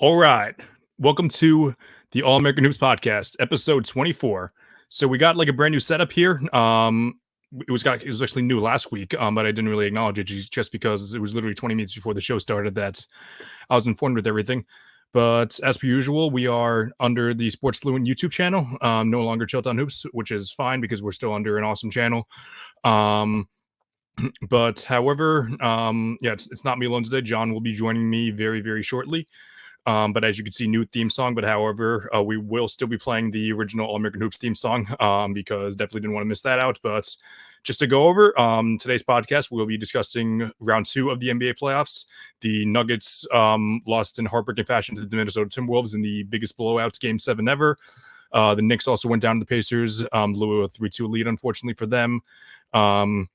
All right. Welcome to the All American Hoops Podcast, episode 24. So we got like a brand new setup here. It was actually new last week, but I didn't really acknowledge it just because it was literally 20 minutes before the show started that I was informed with everything. But as per usual, we are under the Sports Fluent YouTube channel, no longer Chilled on Hoops, which is fine because we're still under an awesome channel. But however, it's not me alone today. John will be joining me very, very shortly. But as you can see, new theme song. But however, we will still be playing the original All American Hoops theme song because definitely didn't want to miss that out. But just to go over today's podcast, we'll be discussing round 2 of the NBA playoffs. The Nuggets lost in heartbreaking fashion to the Minnesota Timberwolves in the biggest blowout, Game 7 ever. The Knicks also went down to the Pacers, blew a 3-2 lead, unfortunately for them. I'm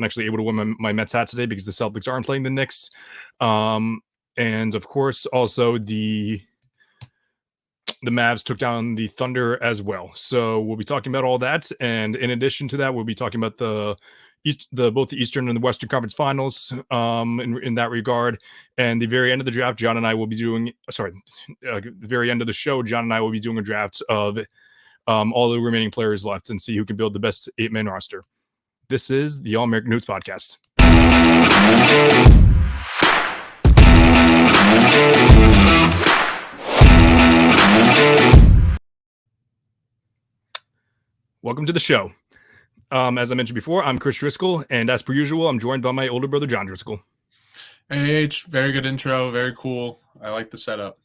actually able to win my Mets hat today because the Celtics aren't playing the Knicks. And of course, also the Mavs took down the Thunder as well. So we'll be talking about all that. And in addition to that, we'll be talking about both the Eastern and the Western Conference Finals in that regard. And the very end of the draft, John and I will be doing, the very end of the show, John and I will be doing a draft of all the remaining players left and see who can build the best 8-man roster. This is the All American Hoops Podcast. Welcome to the show. As I mentioned before, I'm Chris Driscoll, and as per usual, I'm joined by my older brother, John Driscoll. Hey, H, very good intro, very cool. I like the setup.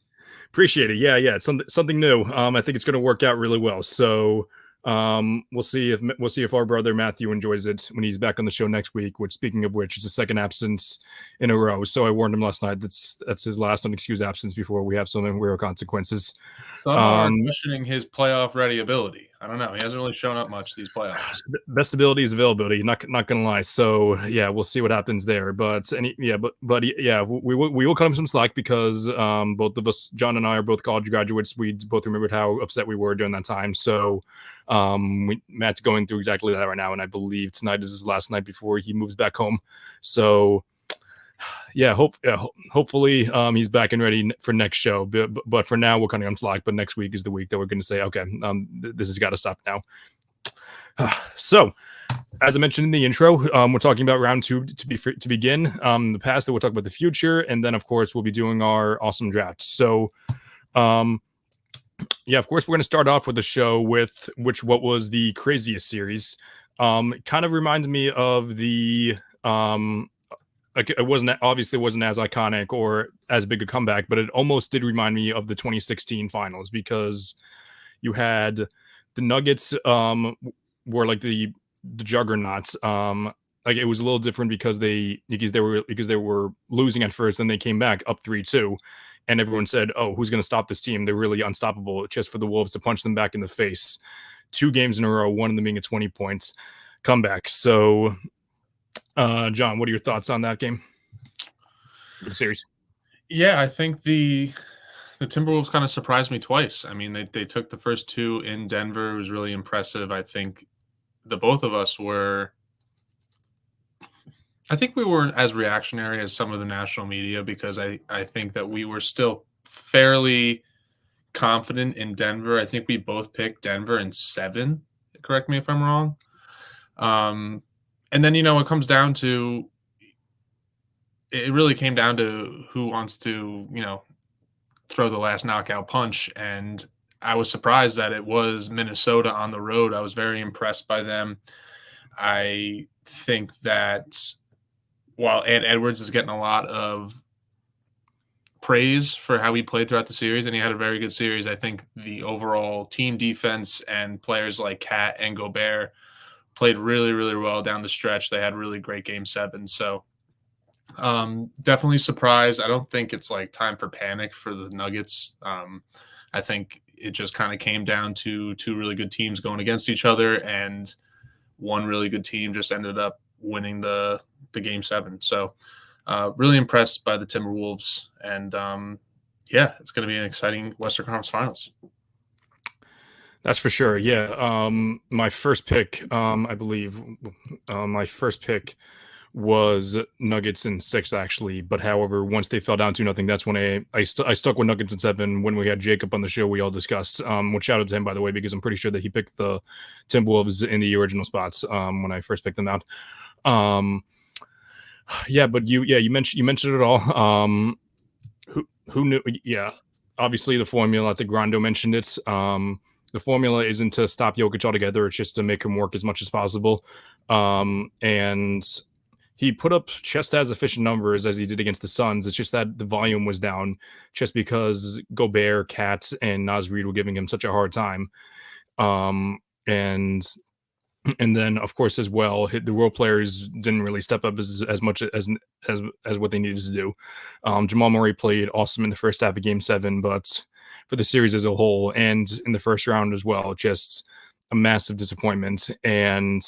Appreciate it. Yeah, it's something new. I think it's going to work out really well. So we'll see if our brother Matthew enjoys it when he's back on the show next week. Which, speaking of which, is the second absence in a row. So I warned him last night that's his last unexcused absence before we have some real consequences. Some are questioning his playoff ready ability. I don't know. He hasn't really shown up much these playoffs. Best ability is availability. Not gonna lie. So yeah, we'll see what happens there. But we will cut him some slack because both of us, John and I, are both college graduates. We both remembered how upset we were during that time. So Matt's going through exactly that right now, and I believe tonight is his last night before he moves back home. So yeah, hopefully he's back and ready for next show. But for now, we're cutting him slack. But next week is the week that we're going to say, okay, this has got to stop now. So, as I mentioned in the intro, we're talking about round 2 to begin. The past, that we'll talk about the future, and then of course we'll be doing our awesome draft. So, of course we're going to start off with the show with what was the craziest series. It kind of reminds me of the it wasn't as iconic or as big a comeback, but it almost did remind me of the 2016 finals because you had the Nuggets were like the juggernauts. It was a little different because they were losing at first, and they came back up 3-2, and everyone said, "Oh, who's going to stop this team? They're really unstoppable." Just for the Wolves to punch them back in the face, 2 games in a row, one of them being a 20 points comeback. So. John, what are your thoughts on that game? The series? Yeah, I think the Timberwolves kind of surprised me twice. I mean, they took the first 2 in Denver. It was really impressive. I think both of us were. I think we weren't as reactionary as some of the national media because I think that we were still fairly confident in Denver. I think we both picked Denver in 7. Correct me if I'm wrong. And then, it comes down to – it really came down to who wants to, throw the last knockout punch. And I was surprised that it was Minnesota on the road. I was very impressed by them. I think that while Ed Edwards is getting a lot of praise for how he played throughout the series, and he had a very good series, I think the overall team defense and players like Cat and Gobert – played really, really well down the stretch. They had really great Game 7. So definitely surprised. I don't think it's like time for panic for the Nuggets. I think it just kind of came down to 2 really good teams going against each other, and one really good team just ended up winning the Game 7. So really impressed by the Timberwolves. And it's going to be an exciting Western Conference Finals. That's for sure. Yeah. My first pick, I believe, my first pick was Nuggets in 6 actually. But however, once they fell down 2-0, that's when I stuck with Nuggets in 7. When we had Jacob on the show, we all discussed. Which shout out to him by the way, because I'm pretty sure that he picked the Timberwolves in the original spots when I first picked them out. Um, yeah, but you mentioned it all. Who knew? Yeah, obviously the formula. I think Rondo mentioned it. The formula isn't to stop Jokic altogether; it's just to make him work as much as possible. And he put up just as efficient numbers as he did against the Suns. It's just that the volume was down, just because Gobert, Katz, and Naz Reid were giving him such a hard time. And then of course as well the role players didn't really step up as much as what they needed to do. Jamal Murray played awesome in the first half of game 7, but for the series as a whole and in the first round as well, just a massive disappointment. And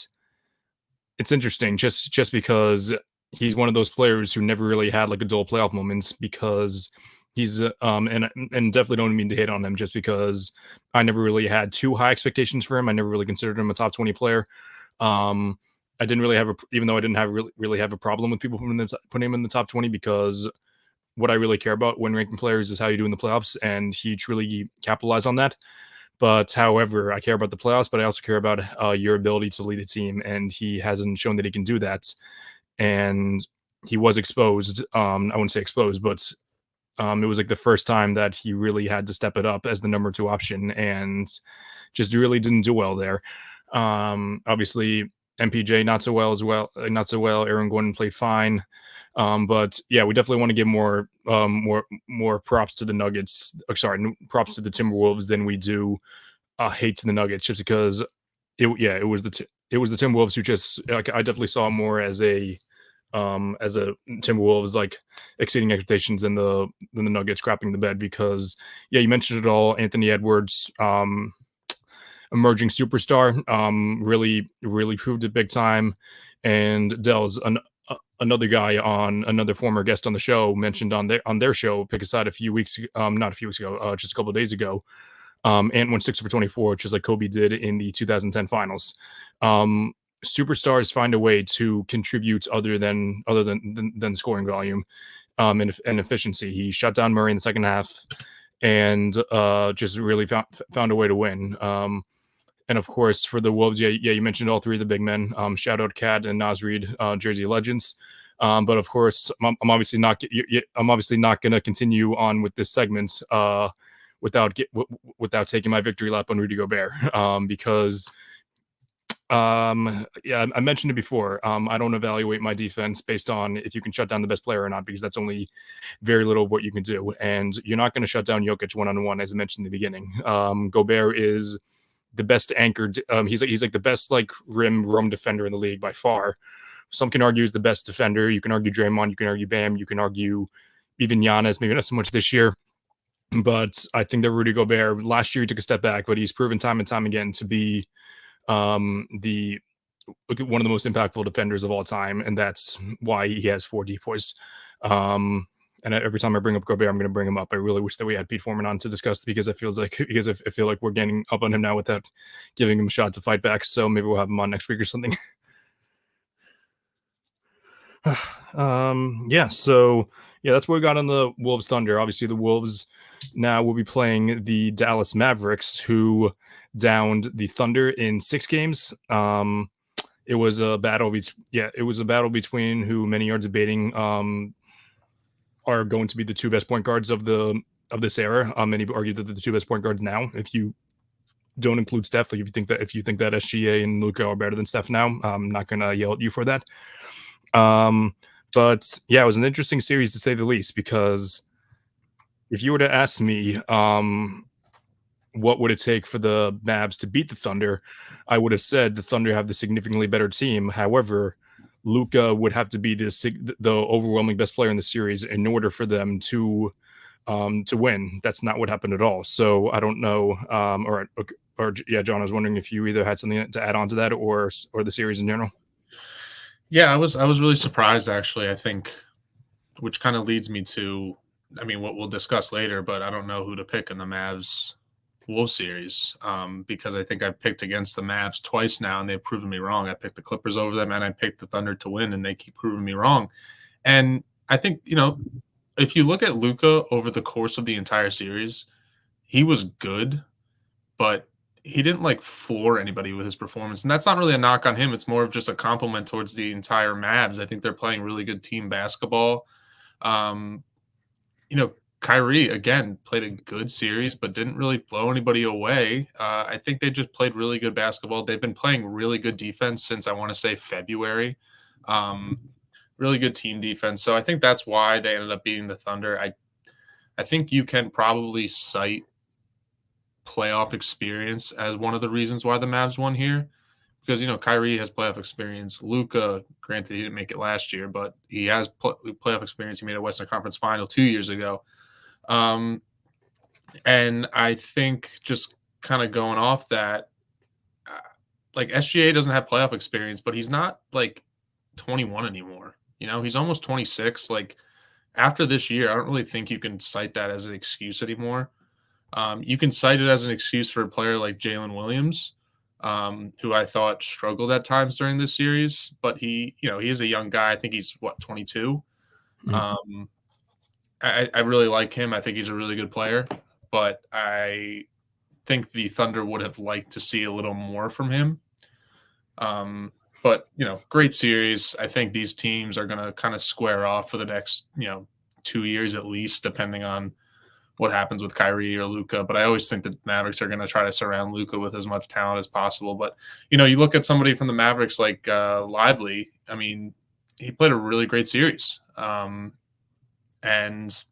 it's interesting just because he's one of those players who never really had like a dull playoff moments, because he's and definitely don't mean to hate on him, just because I never really had too high expectations for him. I never really considered him a top 20 player. I didn't really have even though I didn't have really have a problem with people putting him in the top 20, because what I really care about when ranking players is how you do in the playoffs, and he truly capitalized on that. But however, I care about the playoffs, but I also care about your ability to lead a team, and he hasn't shown that he can do that. And he was exposed. I wouldn't say exposed, but it was like the first time that he really had to step it up as the number 2 option, and just really didn't do well there. Obviously, MPJ not so well as well, not so well. Aaron Gordon played fine. But yeah, we definitely want to give more props to the Nuggets. Props to the Timberwolves than we do hate to the Nuggets, just because it was it was the Timberwolves who just like, I definitely saw it more as a Timberwolves like exceeding expectations than the Nuggets crapping the bed, because yeah, you mentioned it all. Anthony Edwards, emerging superstar, really proved it big time. And Dell's another guy, on another former guest on the show, mentioned on their show Pick a Side a few weeks not a few weeks ago, just a couple of days ago. Ant went 6 for 24, just like Kobe did in the 2010 finals. Superstars find a way to contribute other than scoring volume, and efficiency. He shut down Murray in the second half, and just really found a way to win. And of course, for the Wolves, you mentioned all 3 of the big men. Shout out Cat and Naz Reid, Jersey legends. But of course, I'm obviously not going to continue on with this segment without taking my victory lap on Rudy Gobert, because yeah, I mentioned it before. I don't evaluate my defense based on if you can shut down the best player or not, because that's only very little of what you can do. And you're not going to shut down Jokic one-on-one, as I mentioned in the beginning. Gobert is the best anchored. He's like the best like rim defender in the league by far. Some can argue he's the best defender. You can argue Draymond. You can argue Bam. You can argue even Giannis. Maybe not so much this year, but I think that Rudy Gobert last year he took a step back, but he's proven time and time again to be the one of the most impactful defenders of all time, and that's why he has 4 depoys. And every time I bring up Gobert, I'm going to bring him up. I really wish that we had Pete Foreman on to discuss, because I feel like we're getting up on him now without giving him a shot to fight back. So maybe we'll have him on next week or something. Yeah. So yeah, that's what we got on the Wolves Thunder. Obviously, the Wolves now will be playing the Dallas Mavericks, who downed the Thunder in 6 games. It was a battle. It was a battle between who many are debating are going to be the 2 best point guards of this era. Many argue that they're the 2 best point guards now. If you don't include Steph, like if you think that SGA and Luka are better than Steph now, I'm not gonna yell at you for that. But yeah, it was an interesting series to say the least, because if you were to ask me, what would it take for the Mavs to beat the Thunder, I would have said the Thunder have the significantly better team. However, Luka would have to be the overwhelming best player in the series in order for them to win. That's not what happened at all. So I don't know. Or yeah, John, I was wondering if you either had something to add on to that, or the series in general. Yeah, I was really surprised, actually. I think, which kind of leads me to, I mean, what we'll discuss later, but I don't know who to pick in the Mavs Wolves series, because I think I picked against the Mavs twice now, and they've proven me wrong. I picked the Clippers over them, and I picked the Thunder to win, and they keep proving me wrong. And I think, if you look at Luka over the course of the entire series, he was good, but he didn't like floor anybody with his performance. And that's not really a knock on him. It's more of just a compliment towards the entire Mavs. I think they're playing really good team basketball. Um, Kyrie again played a good series, but didn't really blow anybody away. I think they just played really good basketball. They've been playing really good defense since I want to say February. Really good team defense. So I think that's why they ended up beating the Thunder. I think you can probably cite playoff experience as one of the reasons why the Mavs won here, because Kyrie has playoff experience. Luka, granted, he didn't make it last year, but he has playoff experience. He made a Western Conference Final 2 years ago. And I think just kind of going off that, like SGA doesn't have playoff experience, but he's not like 21 anymore. He's almost 26. Like after this year, I don't really think you can cite that as an excuse anymore. You can cite it as an excuse for a player like Jalen Williams, who I thought struggled at times during this series, but he is a young guy. I think he's 22. Mm-hmm. I really like him. I think he's a really good player, but I think the Thunder would have liked to see a little more from him. But great series. I think these teams are going to kind of square off for the next 2 years at least, depending on what happens with Kyrie or Luka. But I always think the Mavericks are going to try to surround Luka with as much talent as possible. But you look at somebody from the Mavericks like Lively. I mean, he played a really great series. And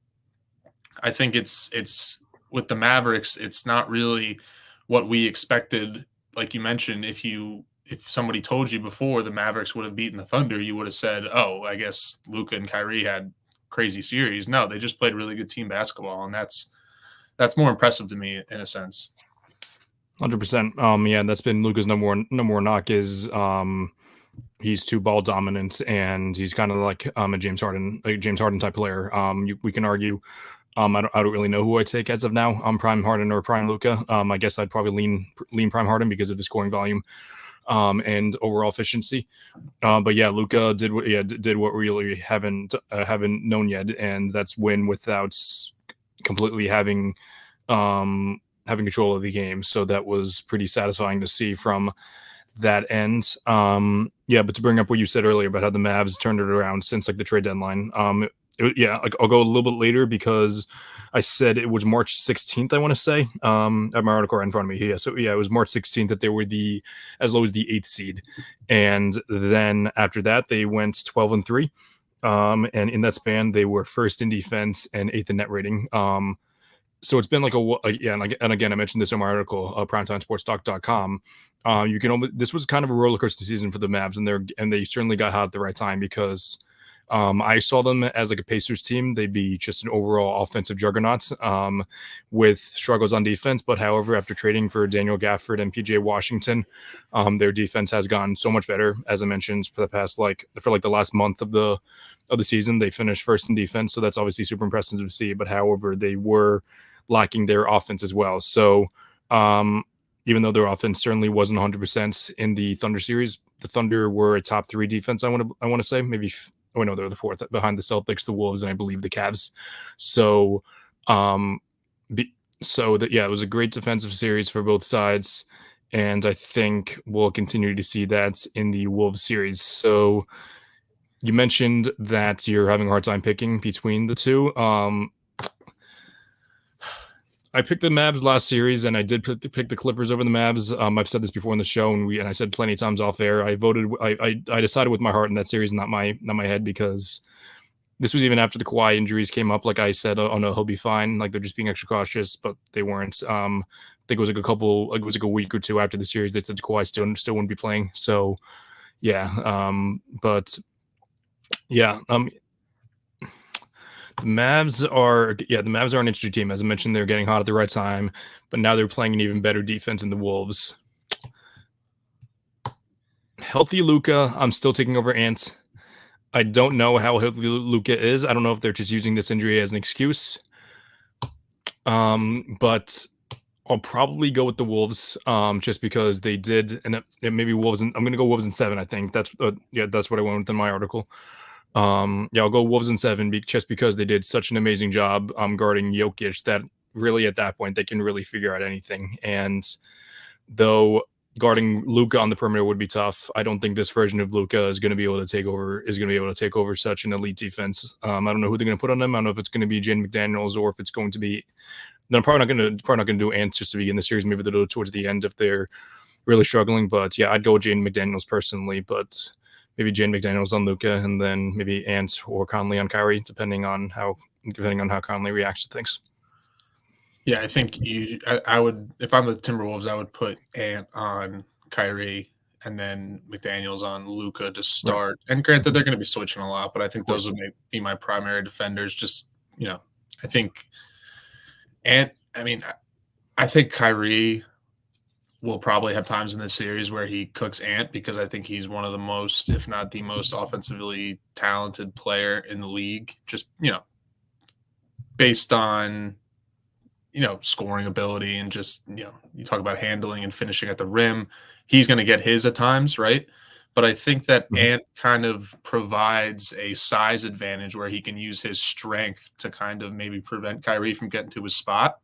I think it's with the Mavericks, it's not really what we expected. Like you mentioned, if somebody told you before the Mavericks would have beaten the Thunder, you would have said, oh, I guess Luka and Kyrie had crazy series. No, they just played really good team basketball, and that's more impressive to me in a sense. 100%. Yeah, that's been Luka's number one knock is he's too ball dominant, and he's kind of like a James Harden type player. We can argue. I don't really know who I take as of now. Prime Harden or Prime Luka. I guess I'd probably lean Prime Harden because of his scoring volume and overall efficiency. But yeah, Luka did what we really haven't known yet, and that's win without completely having control of the game. So that was pretty satisfying to see from that end. But to bring up what you said earlier about how the Mavs turned it around since like the trade deadline. I'll go a little bit later because I said it was March 16th, I want to say. I have my article right in front of me here. So it was March 16th that they were as low as the 8th seed. And then after that, they went 12-3. And in that span, they were first in defense and 8th in net rating. So it's been like and again, I mentioned this in my article, primetimesportstalk.com. This was kind of a roller coaster season for the Mavs, and they certainly got hot at the right time because I saw them as like a Pacers team. They'd be just an overall offensive juggernaut with struggles on defense. But however, after trading for Daniel Gafford and PJ Washington, their defense has gotten so much better. As I mentioned, for the last month of the season, they finished first in defense. So that's obviously super impressive to see. But however, they were lacking their offense as well. So even though their offense certainly wasn't 100% in the Thunder series, the Thunder were a top 3 defense. I want to say maybe. Oh no, they're the 4th behind the Celtics, the Wolves, and I believe the Cavs. So, it was a great defensive series for both sides, and I think we'll continue to see that in the Wolves series. So, you mentioned that you're having a hard time picking between the two. I picked the Mavs last series, and I did pick the Clippers over the Mavs. I've said this before in the show, and I said plenty of times off air. I decided with my heart in that series, not my head, because this was even after the Kawhi injuries came up. Like I said, oh no, he'll be fine. Like they're just being extra cautious, but they weren't. I think it was like a week or two after the series they said Kawhi still wouldn't be playing. So yeah, The Mavs are an interesting team. As I mentioned, they're getting hot at the right time, but now they're playing an even better defense in the Wolves. Healthy Luka, I'm still taking over Ant. I don't know how healthy Luka is. I don't know if they're just using this injury as an excuse. But I'll probably go with the Wolves, just because they did, and maybe Wolves. I'm going to go Wolves in 7. I think that's yeah, that's what I went with in my article. Yeah, I'll go Wolves in 7, just because they did such an amazing job guarding Jokic that really at that point they can really figure out anything. And though guarding Luca on the perimeter would be tough, I don't think this version of Luca is going to be able to take over. Is going to be able to take over such an elite defense. I don't know who they're going to put on them. I don't know if it's going to be Jaden McDaniels or if it's going to be. Then I'm probably not going to do Ants just to begin the series. Maybe they'll do it towards the end if they're really struggling. But yeah, I'd go with Jaden McDaniels personally. But maybe Jaden McDaniels on Luca, and then maybe Ants or Conley on Kyrie, depending on how Conley reacts to things. Yeah, I think I would, if I'm the Timberwolves, I would put Ant on Kyrie and then McDaniels on Luca to start. Right. And granted, they're going to be switching a lot, but I think those would be my primary defenders. Just, I think Ant, I think Kyrie will probably have times in this series where he cooks Ant, because I think he's one of the most, if not the most offensively talented player in the league. Just, based on scoring ability and just, you talk about handling and finishing at the rim, he's going to get his at times, right? But I think that Ant kind of provides a size advantage where he can use his strength to kind of maybe prevent Kyrie from getting to his spot.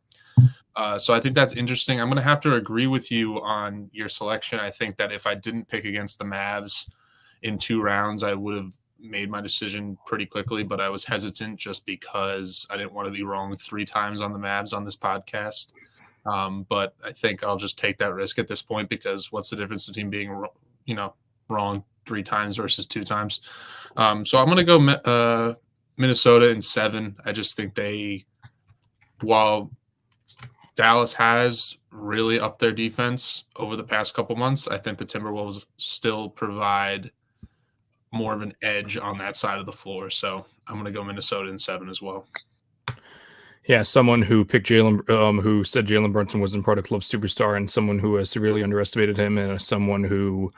So I think that's interesting. I'm going to have to agree with you on your selection. I think that if I didn't pick against the Mavs in 2 rounds, I would have made my decision pretty quickly, but I was hesitant just because I didn't want to be wrong 3 times on the Mavs on this podcast. But I think I'll just take that risk at this point, because what's the difference between being, wrong 3 times versus 2 times? So I'm going to go Minnesota in 7. I just think while Dallas has really upped their defense over the past couple months, I think the Timberwolves still provide more of an edge on that side of the floor. So I'm going to go Minnesota in 7 as well. Yeah, someone who picked who said Jalen Brunson wasn't part of club superstar, and someone who has severely underestimated him, and someone who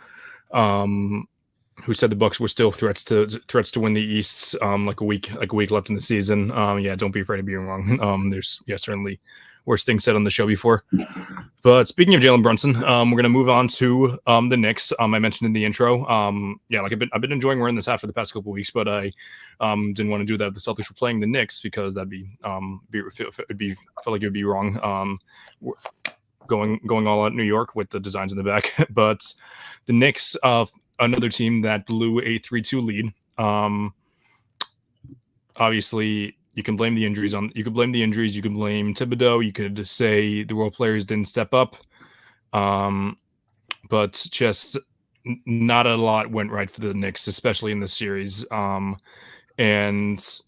said the Bucks were still threats to win the East, like a week left in the season. Yeah, don't be afraid of being wrong. There's certainly worse things said on the show before. But speaking of Jalen Brunson, we're going to move on to the Knicks. I mentioned in the intro. Yeah, like I've been enjoying wearing this hat for the past couple of weeks, but I didn't want to do that if the Celtics were playing the Knicks, because that'd I felt like it would be wrong. Going all out New York with the designs in the back. But the Knicks, another team that blew a 3-2 lead. Obviously, you can blame the injuries. You could blame Thibodeau. You could say the role players didn't step up. But just not a lot went right for the Knicks, especially in this series. And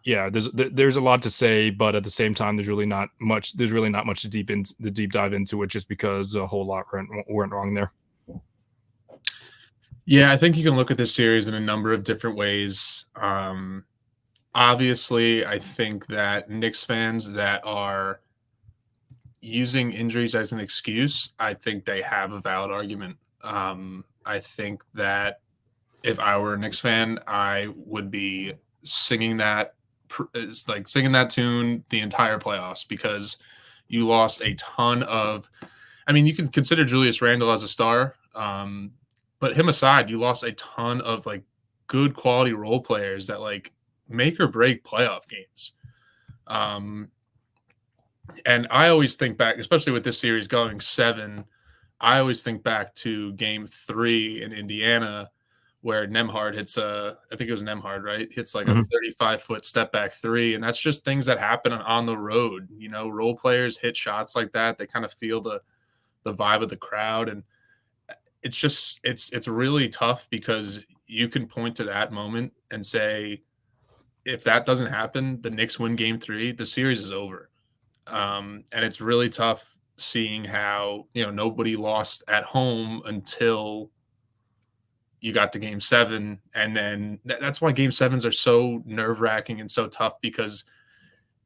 yeah, there's a lot to say, but at the same time, there's really not much to deep dive into it, just because a whole lot went wrong there. Yeah, I think you can look at this series in a number of different ways. Obviously, I think that Knicks fans that are using injuries as an excuse, I think they have a valid argument. I think that if I were a Knicks fan, I would be singing that tune the entire playoffs, because you lost a ton of. You can consider Julius Randle as a star, but him aside, you lost a ton of good quality role players that make or break playoff games. And I always think back, especially with this series going 7, I always think back to Game 3 in Indiana, where Nembhard hits I think it was Nembhard, right? Hits a 35-foot step back 3. And that's just things that happen on the road. Role players hit shots like that. They kind of feel the vibe of the crowd. And it's just, it's really tough, because you can point to that moment and say, if that doesn't happen, the Knicks win Game 3, the series is over. And it's really tough seeing how, nobody lost at home until you got to Game 7. And then that's why Game 7s are so nerve-wracking and so tough, because,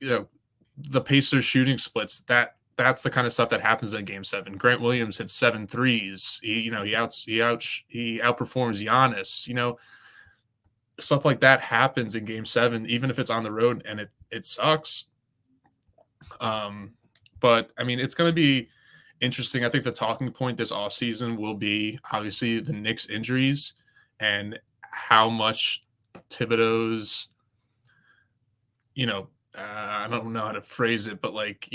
the Pacers shooting splits, that's the kind of stuff that happens in Game 7. Grant Williams hit 7 threes. He outperforms Giannis, stuff like that happens in Game 7, even if it's on the road, and it sucks. But I mean, it's going to be interesting. I think the talking point this offseason will be obviously the Knicks injuries and how much Thibodeau's, I don't know how to phrase it, but like,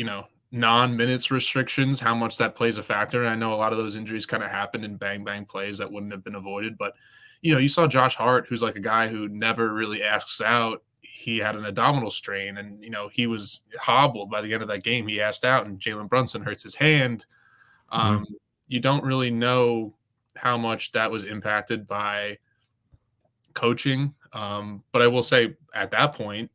non-minutes restrictions, how much that plays a factor. And I know a lot of those injuries kind of happened in bang bang plays that wouldn't have been avoided. But, you saw Josh Hart, who's like a guy who never really asks out. He had an abdominal strain and, he was hobbled by the end of that game. He asked out and Jalen Brunson hurts his hand. Mhm. You don't really know how much that was impacted by coaching. But I will say at that point,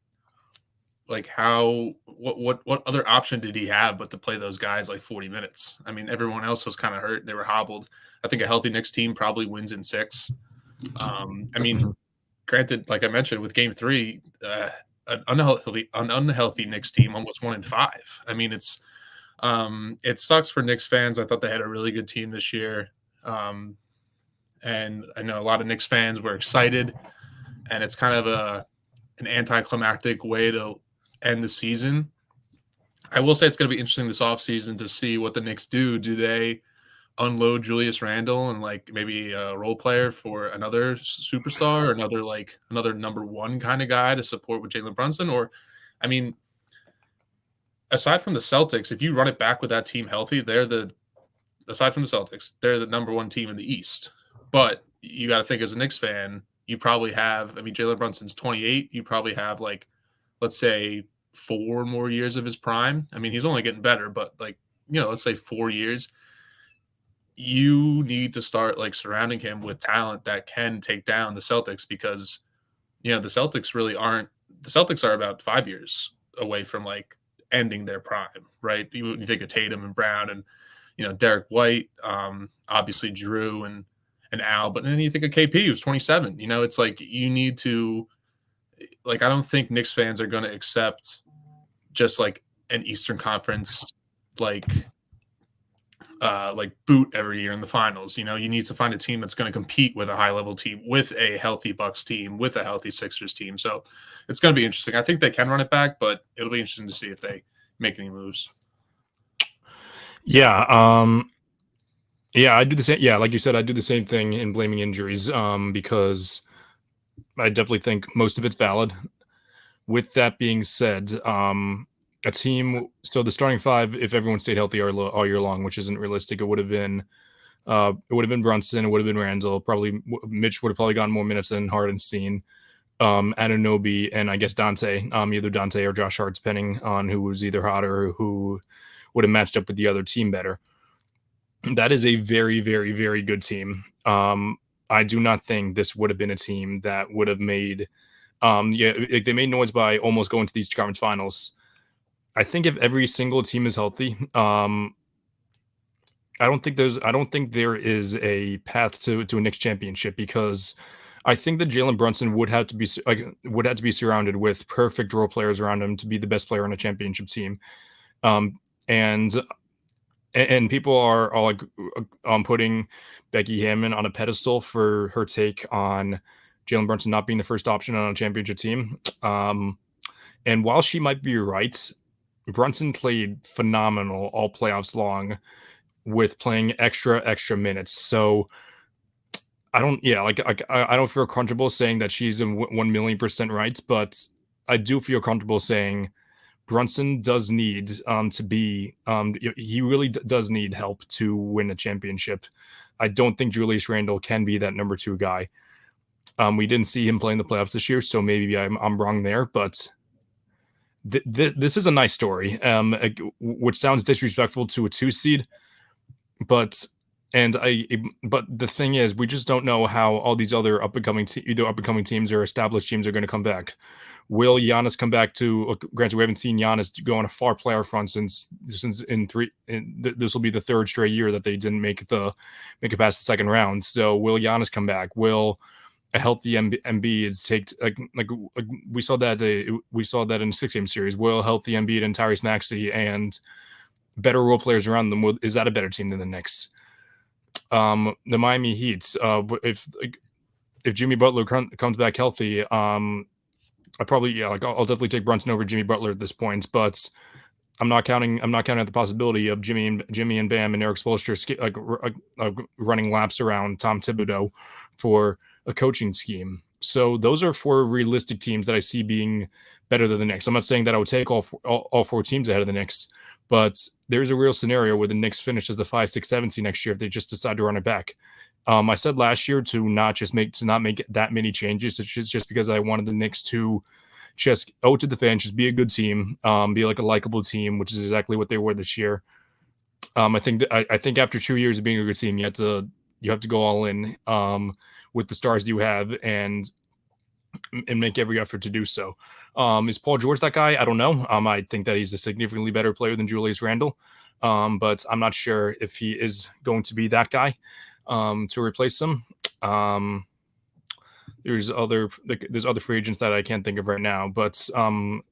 like what other option did he have but to play those guys like 40 minutes? I mean, everyone else was kind of hurt. They were hobbled. I think a healthy Knicks team probably wins in 6. I mean, Mhm. granted, like I mentioned with game 3, an unhealthy Knicks team almost won in 5. I mean, it sucks for Knicks fans. I thought they had a really good team this year. And I know a lot of Knicks fans were excited, and it's kind of an anticlimactic way to end the season. I will say it's going to be interesting this offseason to see what the Knicks do. Do they unload Julius Randle and like maybe a role player for another superstar or another number one kind of guy to support with Jalen Brunson? Or, I mean, aside from the Celtics, if you run it back with that team healthy, aside from the Celtics, they're the number one team in the East. But you got to think as a Knicks fan, you probably have, I mean, Jalen Brunson's 28. You probably have like, let's say 4 more years of his prime. I mean, he's only getting better, but like, let's say 4 years. You need to start like surrounding him with talent that can take down the Celtics because, the Celtics are about 5 years away from like ending their prime, right? You think of Tatum and Brown and, Derek White, obviously Drew and Al, but then you think of KP, who's 27. It's like you need to, like, I don't think Knicks fans are going to accept just like an Eastern Conference like boot every year in the finals. You need to find a team that's going to compete with a high level team, with a healthy Bucks team, with a healthy Sixers team. So it's going to be interesting. I think they can run it back, but it'll be interesting to see if they make any moves. Yeah. Yeah, I do the same. Yeah, like you said, I do the same thing in blaming injuries. Because I definitely think most of it's valid. With that being said, a team. So the starting 5, if everyone stayed healthy all year long, which isn't realistic, it would have been. It would have been Brunson. It would have been Randall. Probably Mitch would have probably gotten more minutes than Hardenstein, Anunoby, and I guess Dante. Either Dante or Josh Hart, depending on who was either hotter or who would have matched up with the other team better. That is a very, very, very good team. I do not think this would have been a team that would have made. They made noise by almost going to these conference finals. I think if every single team is healthy, I don't think there is a path to a Knicks championship because I think that Jalen Brunson would have to be surrounded with perfect role players around him to be the best player on a championship team. And people are like putting Becky Hammon on a pedestal for her take on Jalen Brunson not being the first option on a championship team. And while she might be right, Brunson played phenomenal all playoffs long with playing extra minutes. So I don't, yeah, like I don't feel comfortable saying that she's 1,000,000% right, but I do feel comfortable saying Brunson does need to be he really does need help to win a championship. I don't think Julius Randle can be that number 2 guy. We didn't see him play in the playoffs this year, so maybe I'm wrong there, but this is a nice story, which sounds disrespectful to a 2 seed, but the thing is, we just don't know how all these other upcoming teams or established teams are going to come back. Will Giannis come back to? Granted, we haven't seen Giannis go on a far playoff run since this will be the 3rd straight year that they didn't make it past the second round. So will Giannis come back? Will a healthy Embiid take like we saw that in a 6-game series? Will healthy Embiid and Tyrese Maxey and better role players around them, is that a better team than the Knicks? The Miami Heat, if Jimmy Butler comes back healthy, I'll definitely take Brunson over Jimmy Butler at this point. But I'm not counting out the possibility of Jimmy and Bam and Eric Spoelstra running laps around Tom Thibodeau for a coaching scheme. So those are four realistic teams that I see being better than the Knicks. I'm not saying that I would take all four teams ahead of the Knicks, but there's a real scenario where the Knicks finish as the 5, 6, 7 seed next year if they just decide to run it back. I said last year to not make that many changes. It's just because I wanted the Knicks to just owe to the fans, just be a good team, be like a likable team, which is exactly what they were this year. I think after 2 years of being a good team, you have to go all in with the stars you have and make every effort to do so. Is Paul George that guy? I don't know. I think that he's a significantly better player than Julius Randle, but I'm not sure if he is going to be that guy to replace him. There's other free agents that I can't think of right now, but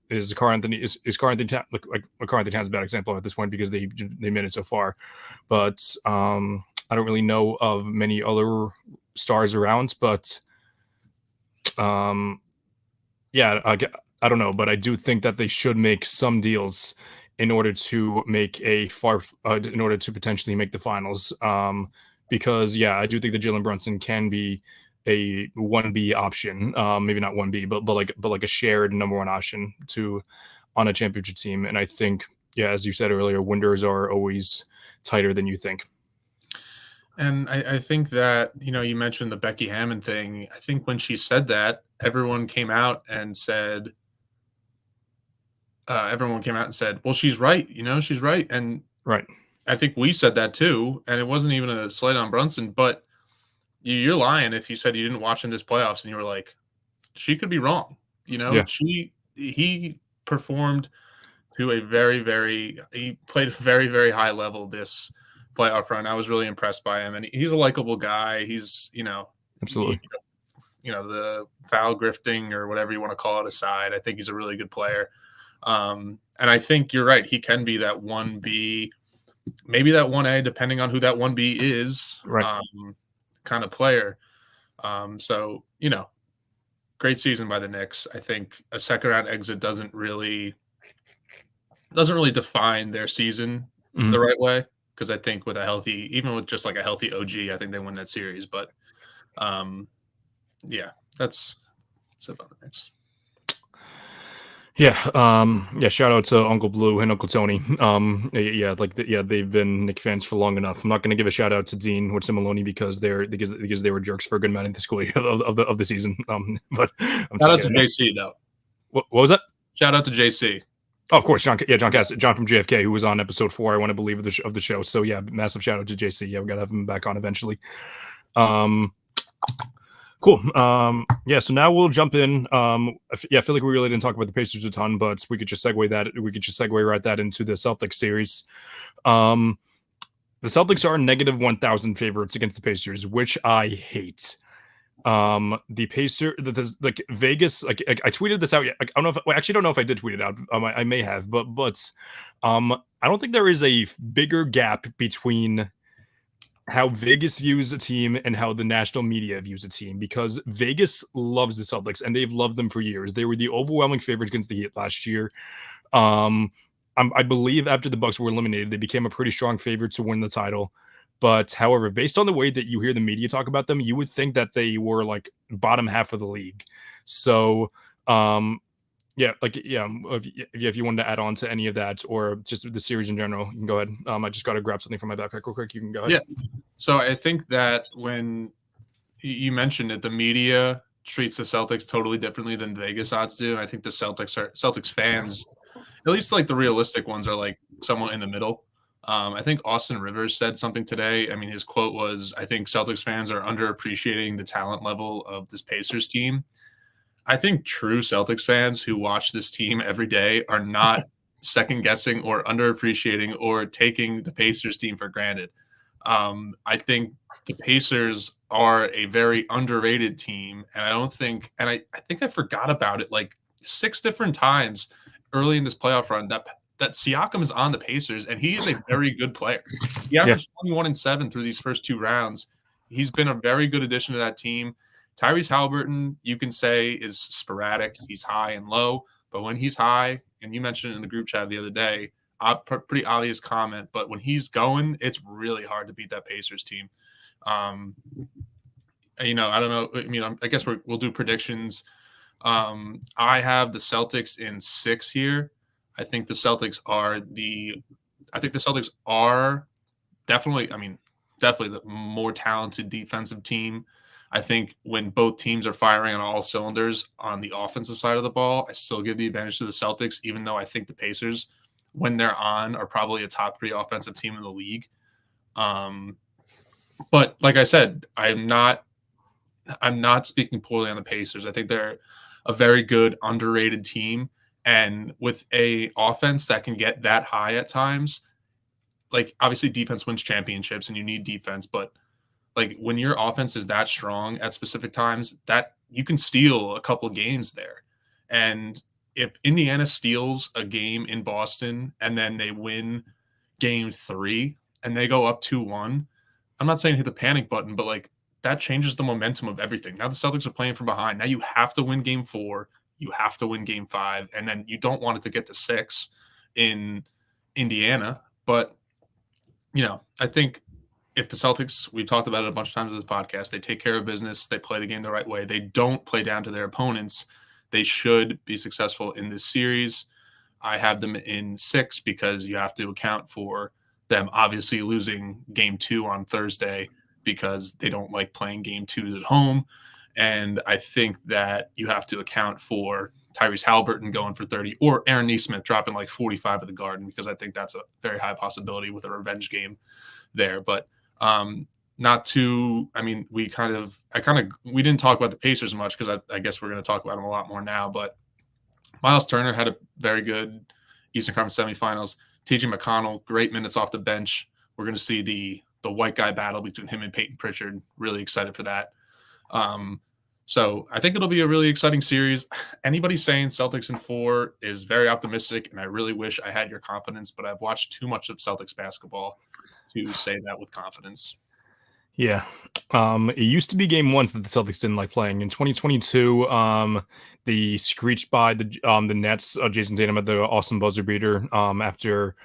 is Karl Anthony Towns a bad example at this point because they made it so far, but I don't really know of many other stars around, but yeah, I don't know, but I do think that they should make some deals in order to make in order to potentially make the finals. Because yeah, I do think that Jalen Brunson can be a 1B option, maybe not 1B, but like a shared number one option on a championship team. And I think, yeah, as you said earlier, winters are always tighter than you think. And I think that, you mentioned the Becky Hammon thing. I think when she said that, everyone came out and said, well, she's right. She's right. And right. I think we said that too. And it wasn't even a slight on Brunson, but you're lying if you said you didn't watch in this playoffs and you were like, she could be wrong. Yeah. He performed to a he played a very, very high level this playoff run. I was really impressed by him, and he's a likable guy. He's, absolutely, the foul grifting or whatever you want to call it aside, I think he's a really good player. And I think you're right. He can be that 1B, maybe that 1A, depending on who that 1B is, right. Kind of player. So, great season by the Knicks. I think a second round exit doesn't really define their season the right way. Because I think even with just like a healthy OG, I think they win that series. But yeah, that's about the Knicks. Yeah, shout out to Uncle Blue and Uncle Tony. They've been Knick fans for long enough. I'm not going to give a shout out to Dean or Tim Maloney because they were jerks for a good amount of the school of the season. But shout out to JC though. What was that? Shout out to JC. Oh, of course, John Cassidy, John from JFK, who was on episode 4, I want to believe, of the show. So yeah, massive shout out to JC. Yeah, we gotta have him back on eventually. Cool. So now we'll jump in. I feel like we really didn't talk about the Pacers a ton, but we could just segue right that into the Celtics series. The Celtics are negative 1,000 favorites against the Pacers, which I hate. The Pacer, like Vegas, like I tweeted this out. I don't know if I actually don't know if I did tweet it out. I may have, but I don't think there is a bigger gap between how Vegas views a team and how the national media views a team, because Vegas loves the Celtics and they've loved them for years. They were the overwhelming favorites against the Heat last year. I believe after the Bucks were eliminated, they became a pretty strong favorite to win the title. But however, based on the way that you hear the media talk about them, you would think that they were like bottom half of the league. So, if you wanted to add on to any of that or just the series in general, you can go ahead. I just got to grab something from my backpack real quick. You can go ahead. Yeah. So I think that when you mentioned it, the media treats the Celtics totally differently than Vegas odds do. And I think the Celtics fans, at least like the realistic ones, are like somewhat in the middle. I think Austin Rivers said something today. I mean, his quote was, I think Celtics fans are underappreciating the talent level of this Pacers team. I think true Celtics fans who watch this team every day are not second guessing or underappreciating or taking the Pacers team for granted. I think the Pacers are a very underrated team. And I think I forgot about it like 6 different times early in this playoff run that Siakam is on the Pacers, and he is a very good player. He averaged 21-7 through these first 2 rounds. He's been a very good addition to that team. Tyrese Halliburton, you can say, is sporadic. He's high and low, but when he's high, and you mentioned it in the group chat the other day, pretty obvious comment, but when he's going, it's really hard to beat that Pacers team. I don't know. I mean, I guess we'll do predictions. I have the Celtics in 6 here. I think the Celtics are definitely, definitely the more talented defensive team. I think when both teams are firing on all cylinders on the offensive side of the ball, I still give the advantage to the Celtics, even though I think the Pacers, when they're on, are probably a top 3 offensive team in the league. But like I said, I'm not speaking poorly on the Pacers. I think they're a very good, underrated team. And with a offense that can get that high at times, like obviously defense wins championships and you need defense, but like when your offense is that strong at specific times, that you can steal a couple games there. And if Indiana steals a game in Boston and then they win game 3 and they go up 2-1, I'm not saying hit the panic button, but like that changes the momentum of everything. Now the Celtics are playing from behind. Now you have to win game 4, you have to win game 5, and then you don't want it to get to 6 in Indiana. But I think if the Celtics, we've talked about it a bunch of times in this podcast, they take care of business, they play the game the right way, they don't play down to their opponents, they should be successful in this series. I have them in 6 because you have to account for them obviously losing game 2 on Thursday because they don't like playing game 2s at home. And I think that you have to account for Tyrese Halliburton going for 30 or Aaron Nesmith dropping like 45 at the Garden, because I think that's a very high possibility with a revenge game there. But not to, I mean, we didn't talk about the Pacers much because I guess we're going to talk about them a lot more now. But Miles Turner had a very good Eastern Conference semifinals. TJ McConnell, great minutes off the bench. We're going to see the white guy battle between him and Peyton Pritchard. Really excited for that. So I think it'll be a really exciting series. Anybody saying Celtics in 4 is very optimistic, and I really wish I had your confidence, but I've watched too much of Celtics basketball to say that with confidence. Yeah. It used to be game 1s that the Celtics didn't like playing. In 2022, they screeched by the Nets, Jason Tatum at the awesome buzzer beater after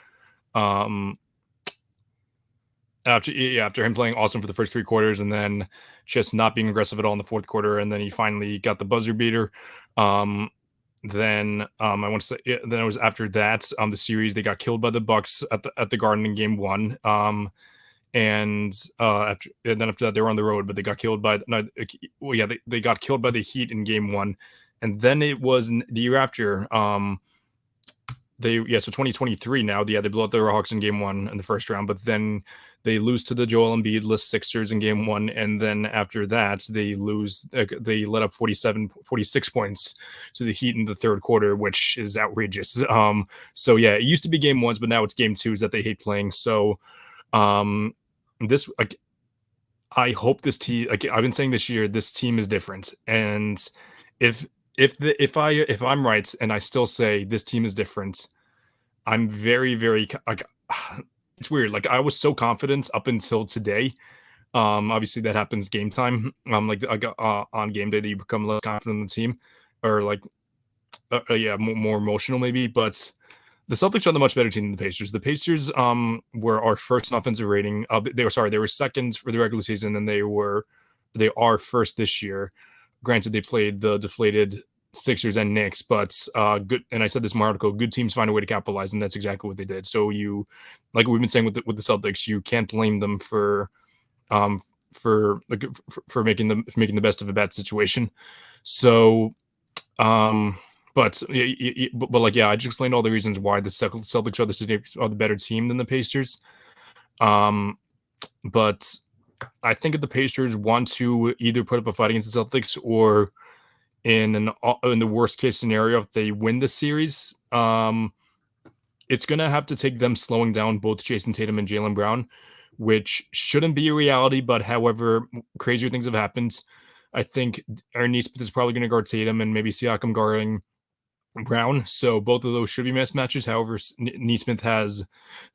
him playing awesome for the first 3 quarters and then just not being aggressive at all in the 4th quarter, and then he finally got the buzzer beater. Then I want to say then it was after that the series they got killed by the Bucks at the Garden in game 1. And after that they were on the road, but they got killed by they got killed by the Heat in game 1, and then it was the year after. So 2023 now. They blew out the Hawks in game 1 in the first round, but then they lose to the Joel Embiid-less Sixers in game 1, and then after that they lose. They let up 46 points to the Heat in the 3rd quarter, which is outrageous. So yeah, it used to be game 1s, but now it's game 2s that they hate playing. So this I hope this team. Like I've been saying this year, this team is different, and if I'm right and I still say this team is different, I'm very, very like it's weird. Like I was so confident up until today. Obviously that happens game time. On game day that you become less confident in the team, or like more emotional maybe. But the Celtics are the much better team than the Pacers. The Pacers were our first in offensive rating. They were second for the regular season, and they are first this year. Granted, they played the deflated Sixers and Knicks, but good. And I said this in my article: good teams find a way to capitalize, and that's exactly what they did. So you, like we've been saying with the Celtics, you can't blame them for making the best of a bad situation. So, but I just explained all the reasons why the Celtics are the better team than the Pacers. But I think if the Pacers want to either put up a fight against the Celtics, or in the worst case scenario, if they win the series, it's going to have to take them slowing down both Jason Tatum and Jaylen Brown, which shouldn't be a reality. But however, crazier things have happened. I think Aaron Nesmith is probably going to guard Tatum, and maybe Siakam guarding Brown. So both of those should be mismatches. However, Nesmith has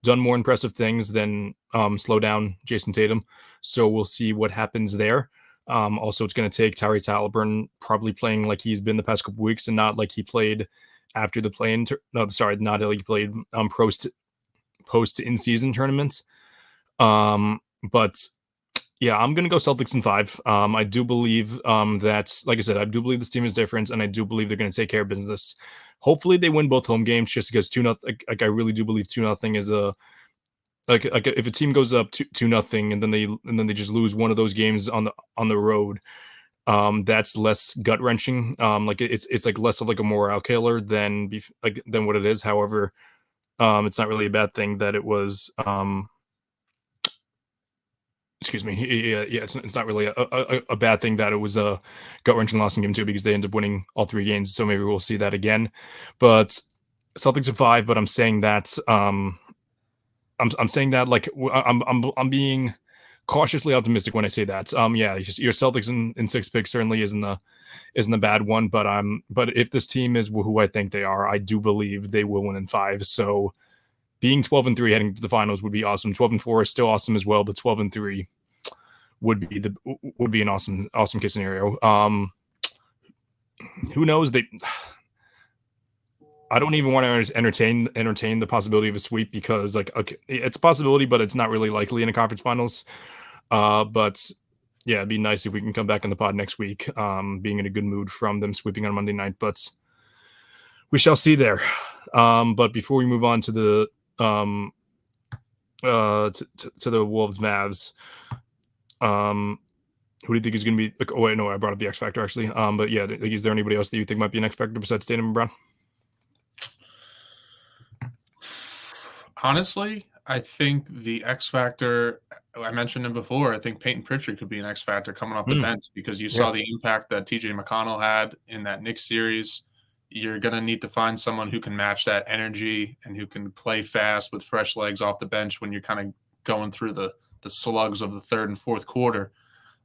done more impressive things than slow down Jason Tatum. So we'll see what happens there. Also, it's going to take Tyrese Halliburton probably playing like he's been the past couple weeks, and not like he played after the play-in. Not like he played post in season tournament. But yeah, I'm gonna go Celtics in 5. I do believe that, like I said, I do believe this team is different, and I do believe they're gonna take care of business. Hopefully, they win both home games, just because 2-0. Like I really do believe 2-0 is a like if a team goes up 2-0 and then they just lose one of those games on the road, that's less gut wrenching. Like it's like less of like a morale killer than what it is. However, it's not really a bad thing that it was. Excuse me. Yeah. It's not really a bad thing that it was a gut wrenching loss in game 2, because they ended up winning all 3 games. So maybe we'll see that again. But Celtics at 5. But I'm saying that I'm saying that like I'm being cautiously optimistic when I say that. Yeah, your Celtics in 6 picks certainly isn't a bad one, but if this team is who I think they are, I do believe they will win in 5. So being 12-3 heading to the finals would be awesome. 12-4 is still awesome as well, but 12-3 would be an awesome case scenario. Who knows? I don't even want to entertain the possibility of a sweep, because like, okay, it's a possibility, but it's not really likely in a conference finals. But yeah, it'd be nice if we can come back in the pod next week, being in a good mood from them sweeping on Monday night. But we shall see there. But before we move on to the to the Wolves Mavs, who do you think is going to be? Like, oh wait, no, I brought up the X Factor actually. But yeah, is there anybody else that you think might be an X Factor besides Tatum and Brown? Honestly, I think the X Factor, I mentioned him before, I think Peyton Pritchard could be an X Factor coming off the bench, because you saw the impact that TJ McConnell had in that Knicks series. You're going to need to find someone who can match that energy and who can play fast with fresh legs off the bench when you're kind of going through the slugs of the third and fourth quarter.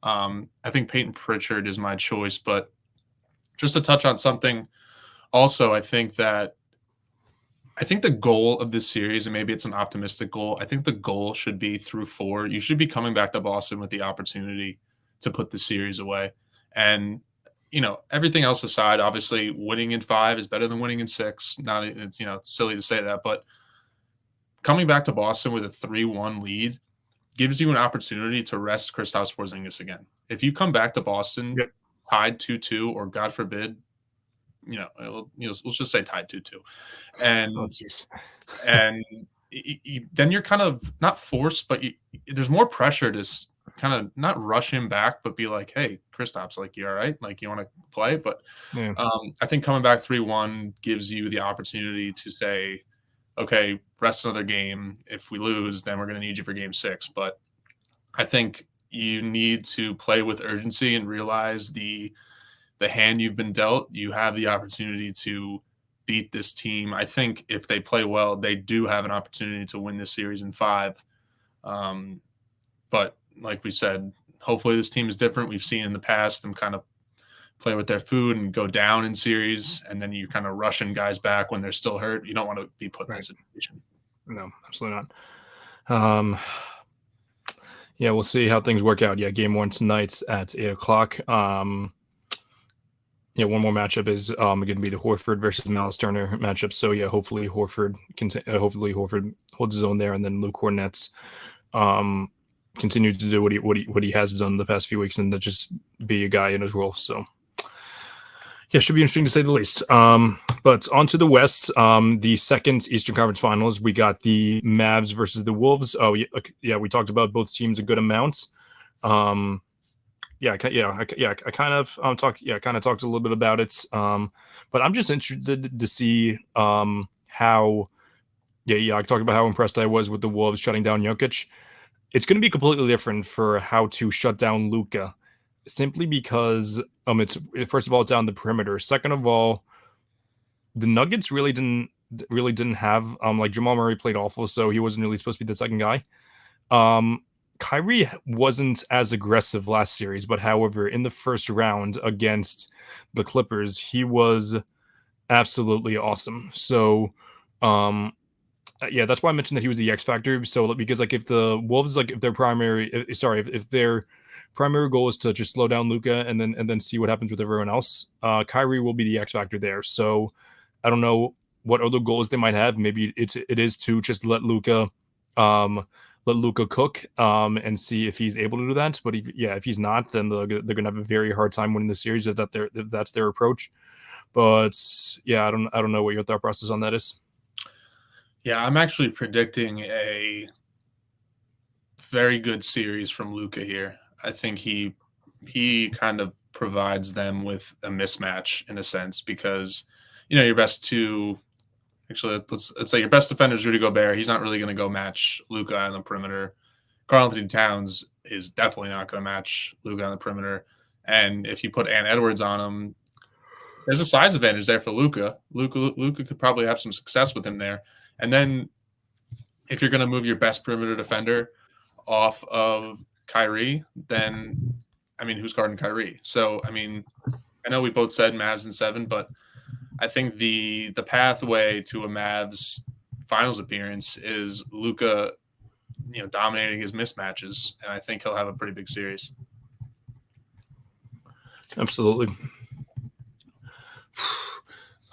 I think Peyton Pritchard is my choice. But just to touch on something also, I think the goal of this series, and maybe it's an optimistic goal, I think the goal should be through 4. You should be coming back to Boston with the opportunity to put the series away. And, everything else aside, obviously winning in 5 is better than winning in 6. It's silly to say that, but coming back to Boston with a 3-1 lead gives you an opportunity to rest Kristaps Porzingis again. If you come back to Boston tied 2-2, or God forbid, let's just say tied 2-2, and then you're kind of not forced, but there's more pressure to kind of not rush him back, but be like, hey, Kristaps, like, you all right? Like, you want to play? But I think coming back 3-1 gives you the opportunity to say, okay, rest another game. If we lose, then we're going to need you for game 6. But I think you need to play with urgency and realize the hand you've been dealt. You have the opportunity to beat this team. I think if they play well, they do have an opportunity to win this series in 5. But like we said, hopefully this team is different. We've seen in the past them kind of play with their food and go down in series, and then you're kind of rushing guys back when they're still hurt. You don't want to be put in that situation. No, absolutely not. Yeah, we'll see how things work out. Yeah, game 1 tonight at 8:00. Yeah, one more matchup is going to be the Horford versus Miles Turner matchup. So yeah, hopefully Horford holds his own there, and then Luke Kornetz continue to do what he has done the past few weeks, and to just be a guy in his role. So yeah, should be interesting to say the least. But on to the West, the second Eastern Conference Finals, we got the Mavs versus the Wolves. Oh yeah, we talked about both teams a good amount. I kind of talked a little bit about it. But I'm just interested to see how. I talked about how impressed I was with the Wolves shutting down Jokic. It's going to be completely different for how to shut down Luka, simply because it's first of all, it's on the perimeter. Second of all, the Nuggets really didn't have like Jamal Murray played awful, so he wasn't really supposed to be the second guy. Kyrie wasn't as aggressive last series, but however, in the first round against the Clippers, he was absolutely awesome. So, that's why I mentioned that he was the X factor. So, because like if the Wolves, like if their primary goal is to just slow down Luka and then see what happens with everyone else, Kyrie will be the X factor there. So, I don't know what other goals they might have. Maybe it is to just let Luka cook and see if he's able to do that. But if he's not, then they're gonna have a very hard time winning the series if that's their approach. But yeah, I don't know what your thought process on that is. Yeah, I'm actually predicting a very good series from Luka here. I think he kind of provides them with a mismatch in a sense because your best two. Actually, let's say your best defender is Rudy Gobert. He's not really going to go match Luka on the perimeter. Karl-Anthony Towns is definitely not going to match Luka on the perimeter. And if you put Ant Edwards on him, there's a size advantage there for Luka. Luka could probably have some success with him there. And then if you're going to move your best perimeter defender off of Kyrie, then who's guarding Kyrie? So I know we both said Mavs in 7, but I think the pathway to a Mavs finals appearance is Luka, dominating his mismatches, and I think he'll have a pretty big series. Absolutely.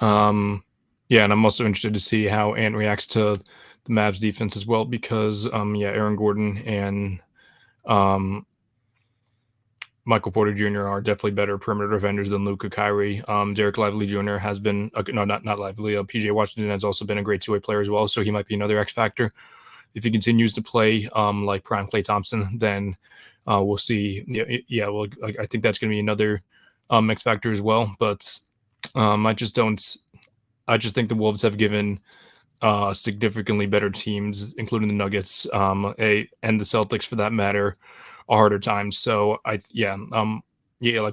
Yeah, and I'm also interested to see how Ant reacts to the Mavs defense as well because Aaron Gordon and Michael Porter Jr. are definitely better perimeter defenders than Luka, Kyrie. Derek Lively Jr. has been not Lively. PJ Washington has also been a great two-way player as well, so he might be another X factor. If he continues to play like prime Klay Thompson, then we'll see. Well, I think that's going to be another X factor as well. But I just think the Wolves have given significantly better teams, including the Nuggets, and the Celtics for that matter, a harder time. So like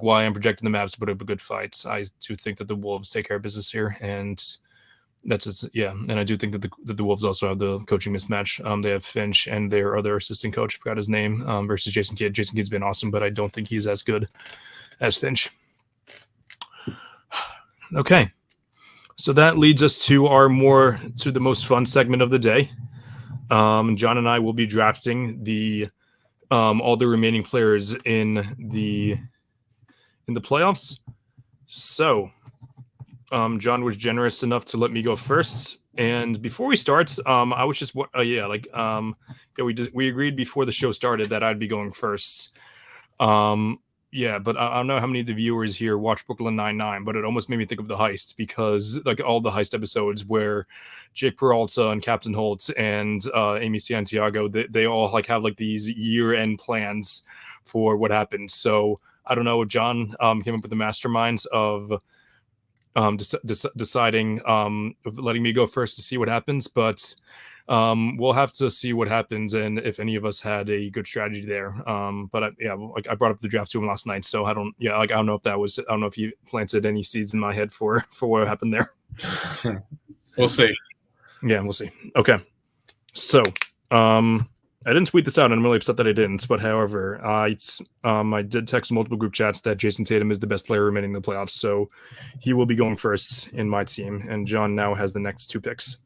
while I'm projecting the Mavs to put up a good fight, I do think that the Wolves take care of business here, and that's just, and I do think that the Wolves also have the coaching mismatch. They have Finch and their other assistant coach, I forgot his name, versus Jason Kidd. Jason Kidd's been awesome, but I don't think he's as good as Finch. Okay. So that leads us to the most fun segment of the day. John and I will be drafting all the remaining players in the playoffs. So, John was generous enough to let me go first. And before we start, I was just we agreed before the show started that I'd be going first. But I don't know how many of the viewers here watch Brooklyn Nine-Nine, but it almost made me think of The Heist because like all the Heist episodes where Jake Peralta and Captain Holt and Amy Santiago, they all like have like these year-end plans for what happened. So I don't know, John came up with the masterminds of deciding letting me go first to see what happens, but we'll have to see what happens and if any of us had a good strategy there. But I brought up the draft to him last night, so I don't know if he planted any seeds in my head for what happened there. We'll see. Yeah, we'll see. Okay, so I didn't tweet this out, and I'm really upset that I didn't. But however, I did text multiple group chats that Jason Tatum is the best player remaining in the playoffs, so he will be going first in my team, and John now has the next 2 picks.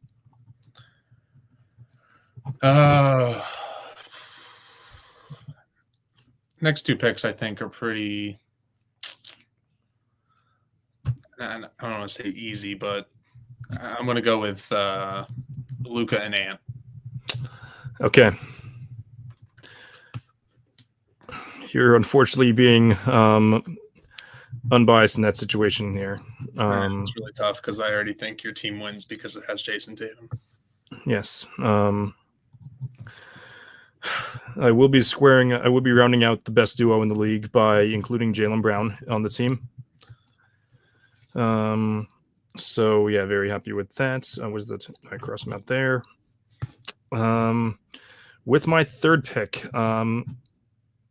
Next 2 picks I think are pretty. I don't want to say easy, but I'm going to go with Luka and Ant. Okay. You're unfortunately being unbiased in that situation here. It's really tough because I already think your team wins because it has Jason Tatum. Yes. I will be rounding out the best duo in the league by including Jaylen Brown on the team. So yeah, very happy with that. I cross him out there. With my 3rd pick, I'm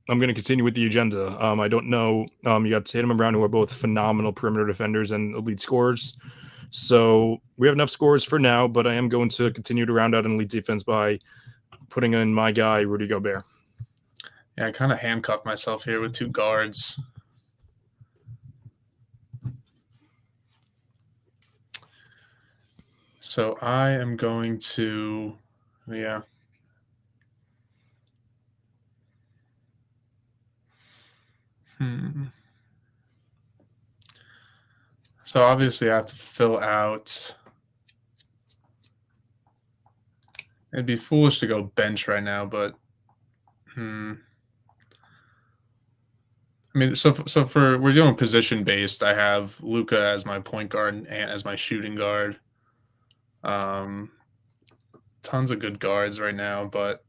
going to continue with the agenda. I don't know. You got Tatum and Brown, who are both phenomenal perimeter defenders and elite scorers. So we have enough scores for now, but I am going to continue to round out an elite defense by putting in my guy, Rudy Gobert. Yeah, I kind of handcuffed myself here with 2 guards. So I am going to, So obviously I have to fill out It'd be foolish to go bench right now, but I mean, so for we're doing position based. I have Luca as my point guard and Ant as my shooting guard. Um, Tons of good guards right now, but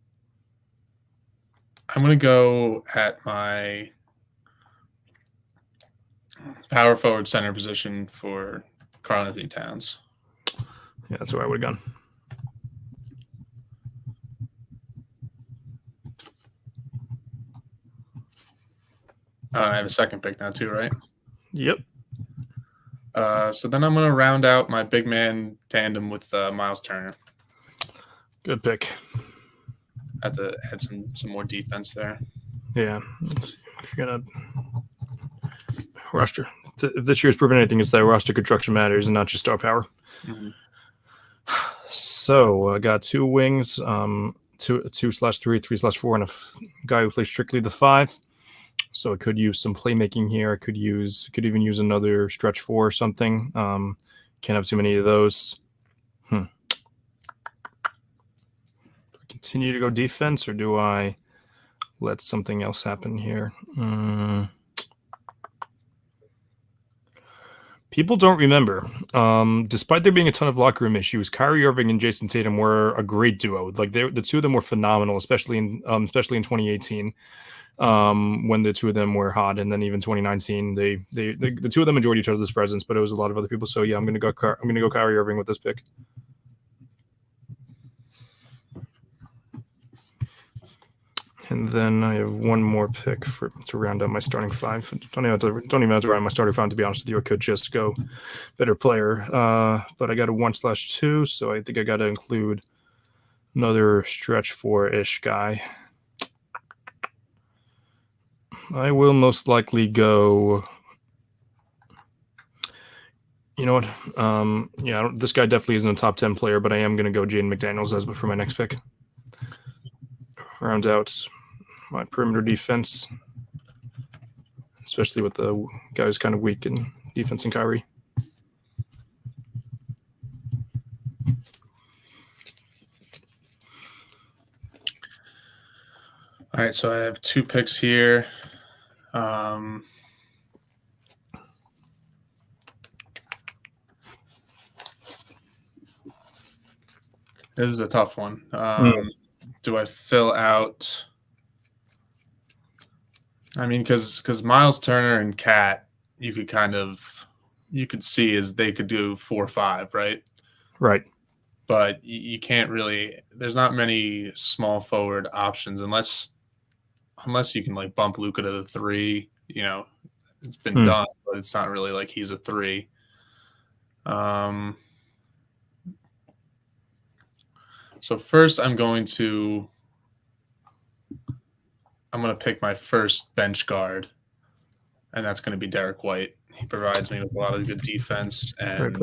I'm gonna go at my power forward center position for Karl-Anthony Towns. Yeah, that's where I would have gone. I have a second pick now too, right? Yep. So then I'm gonna round out my big man tandem with Miles Turner. Good pick. Have to add some more defense there. Yeah. If you're gonna roster, if this year's proven anything, it's that roster construction matters and not just star power. Mm-hmm. So I got 2 wings, 2/3, 3/4, and a guy who plays strictly the 5. So I could use some playmaking here. I could even use another stretch 4 or something. Can't have too many of those. Do I continue to go defense, or do I let something else happen here? People don't remember. Despite there being a ton of locker room issues, Kyrie Irving and Jason Tatum were a great duo. Like the 2 of them were phenomenal, especially in 2018. When the 2 of them were hot, and then even 2019, the 2 of them enjoyed each other's presence, but it was a lot of other people. So yeah, I'm gonna go Kyrie Irving with this pick. And then I have one more pick to round out my starting 5. Don't even have to round my starting 5, to be honest with you. I could just go better player, but I got a 1/2, so I think I got to include another stretch 4-ish guy. I will most likely go. You know what? This guy definitely isn't a top 10 player, but I am going to go Jaden McDaniels as for my next pick. Round out my perimeter defense, especially with the guy who's kind of weak in defense in Kyrie. All right, so I have 2 picks here. This is a tough one. Do I fill out? I mean, because Miles Turner and Cat, you could see as they could do 4-5, right? Right. But you can't really. There's not many small forward options unless you can like bump Luka to the 3. You know, it's been done, but it's not really like he's a 3. So first, I'm going to pick my first bench guard, and that's going to be Derek White. He provides me with a lot of good defense and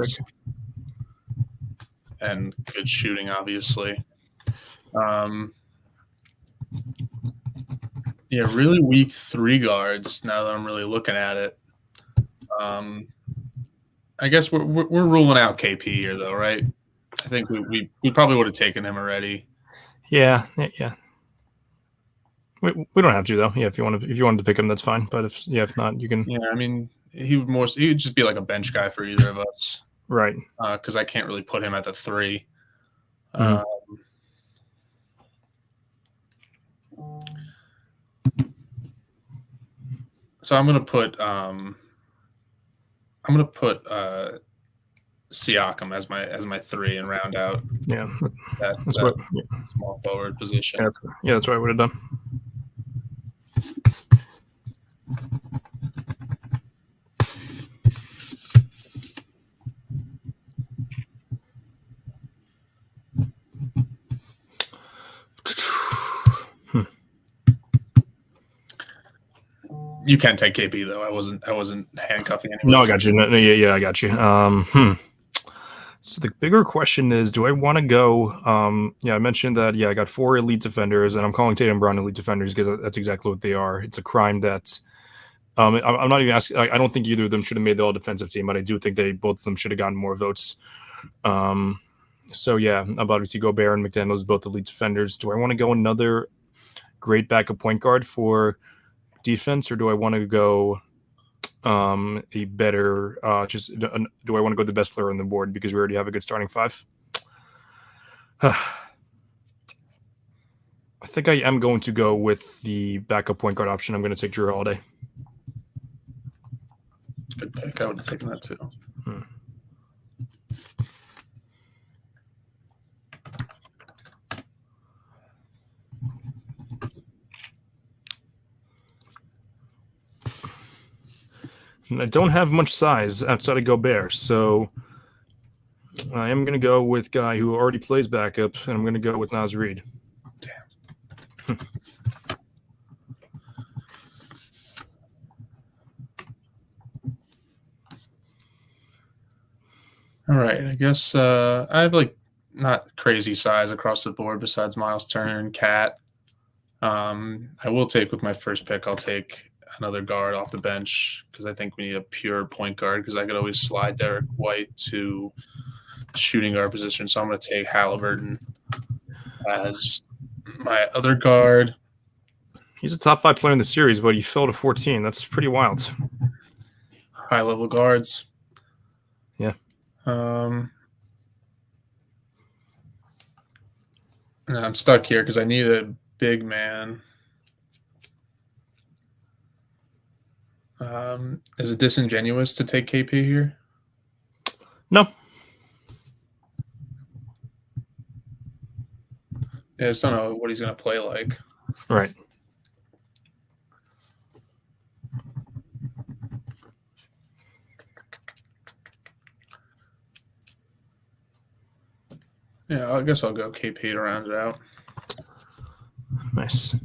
good shooting, obviously. Yeah, really weak 3 guards. Now that I'm really looking at it, I guess we're ruling out KP here, though, right? I think we probably would have taken him already. Yeah. We don't have to, though. Yeah, if you wanted to pick him, that's fine. But if not, you can. Yeah, I mean, he would just be like a bench guy for either of us, right? Because I can't really put him at the 3. So I'm gonna put Siakam as my 3 and round out. Yeah, that small forward position. Yeah, that's what I would have done. You can take KP though. I wasn't handcuffing anyone. No, I got you. Yeah, I got you. So the bigger question is, do I want to go? I mentioned that. Yeah, I got 4 elite defenders, and I'm calling Tatum Brown elite defenders because that's exactly what they are. It's a crime that I'm not even asking. I don't think either of them should have made the all defensive team, but I do think both of them should have gotten more votes. So yeah, obviously Gobert and McDaniels both elite defenders. Do I want to go another great backup point guard for defense, or do I want to go a better do I want to go the best player on the board because we already have a good starting five? I think I am going to go with the backup point guard option. I'm going to take Jrue Holiday. Good pick. I would have taken that too. And I don't have much size outside of Gobert, so I am going to go with a guy who already plays backup, and I'm going to go with Naz Reid. Damn. All right. I guess I have like not crazy size across the board besides Miles Turner and Cat. I will take with my first pick. I'll take another guard off the bench because I think we need a pure point guard because I could always slide Derek White to shooting guard position. So I'm going to take Halliburton as my other guard. He's a top 5 player in the series, but he fell to 14. That's pretty wild. High level guards. Yeah. I'm stuck here because I need a big man. Is it disingenuous to take KP here? No. Yeah, I just don't know what he's going to play like. Right. Yeah, I guess I'll go KP to round it out. Nice.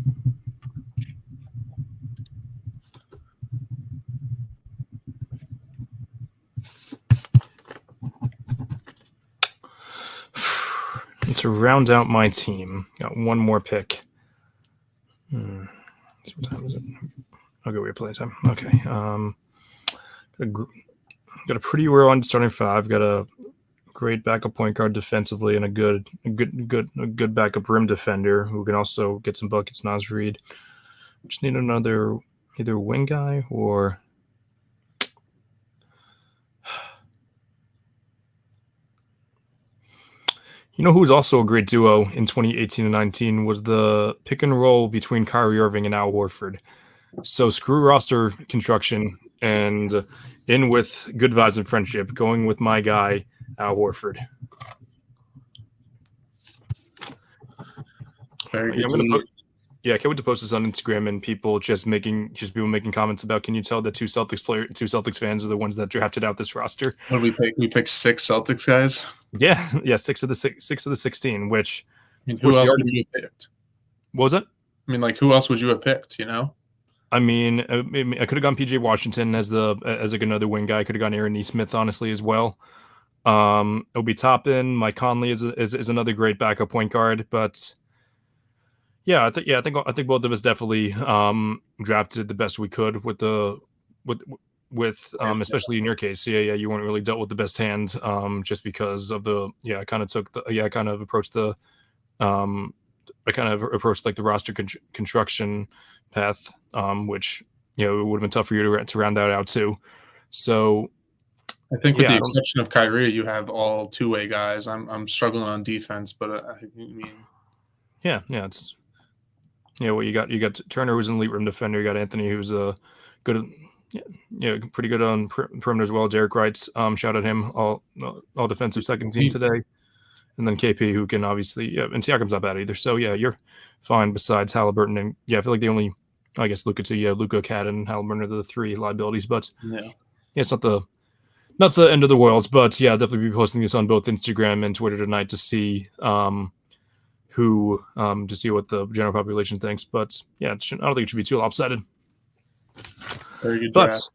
To round out my team, got one more pick. What time is it? Okay, we have plenty of time. Okay. Got a pretty well starting five. Got a great backup point guard defensively and a good backup rim defender who can also get some buckets. Naz Reid. Just need another either wing guy or. You know who was also a great duo in 2018 and 19 was the pick and roll between Kyrie Irving and Al Horford. So screw roster construction and in with good vibes and friendship, going with my guy, Al Horford. Very good. I can't wait to post this on Instagram and people making comments about. Can you tell that two Celtics fans are the ones that drafted out this roster? What did we pick? We picked 6 Celtics guys. Yeah, 6 of the 16. Which I mean, who else would you have picked? What was it? I mean, like who else would you have picked? You know. I mean, I could have gone PJ Washington as like another wing guy. I could have gone Aaron Nesmith honestly as well. Obi Toppin, Mike Conley is another great backup point guard, but. Yeah, I think both of us definitely drafted the best we could with especially in your case. Yeah, you weren't really dealt with the best hand just because of I kind of approached the like the roster construction path, which it would have been tough for you to round that out too. So I think with the exception of Kyrie, you have all two-way guys. I'm struggling on defense, but I mean, yeah, it's. Well, you got Turner, who's an elite rim defender. You got Anthony, who's a good, pretty good on perimeter as well. Derek Wright's shout out him, all defensive second team today, and then KP, who can obviously, and Siakam's not bad either. So you're fine. Besides Halliburton, and I feel like the only, I guess Luka, Cat, and Halliburton are the 3 liabilities. But it's not the end of the world. But definitely be posting this on both Instagram and Twitter tonight to see. To see what the general population thinks, but I don't think it should be too lopsided. Very good draft.